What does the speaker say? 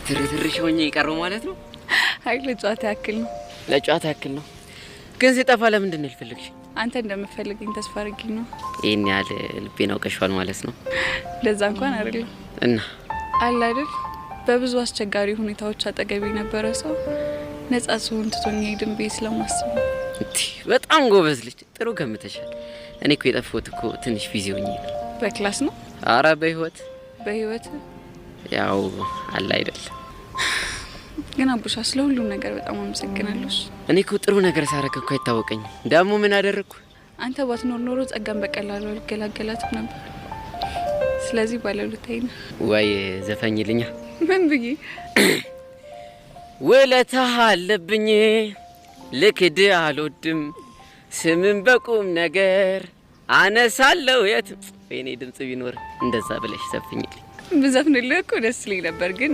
ትርትርሽ ሆኜ ይቀርው ማለት ነው? አይ ለጨዋታ ያክል ነው። ለጨዋታ ያክል ነው። ግን ሲጠፋ ለምንድን ነው ልፈልግሽ? አንተ እንደምፈልገኝ ተስፋ አድርጊ ነው። ይሄን ያህል ልቤን አውቀሽዋል ማለት ነው? ለዛ እንኳን አይደለም። እና አለ አይደል በብዙ አስቸጋሪ ሁኔታዎች አጠገቤ ነበረ ሰው ነጻ ሲሆን ትቶኝ ሄድን ብዬ ስለማስብ። በጣም ጎበዝ ልጅ፣ ጥሩ ገምተሻል። እኔ እኮ የጠፋሁት እኮ ትንሽ ቢዚ ሆኜ ነው። በክላስ ነው? አረ በህይወት ያው አለ አይደል። ግን አቡሻ ስለ ሁሉም ነገር በጣም አመሰግናለሁ። እኔ እኮ ጥሩ ነገር ሳረክ እኮ አይታወቀኝም። ደግሞ ምን አደረኩ? አንተ ባትኖር ኖሮ ጸጋን በቀላሉ አልገላገላትም ነበር። ስለዚህ ባለውለታዬ ነህ። ወይ ዘፈኝልኛ። ምን ብዬ? ውለታ አለብኝ ልክድ አልወድም ስምን በቁም ነገር አነሳለሁ የት። ወይኔ ድምጽ ቢኖር እንደዛ ብለሽ ዘፍኝልኝ። ብዘፍንልህ እኮ ደስ ይለኝ ነበር ግን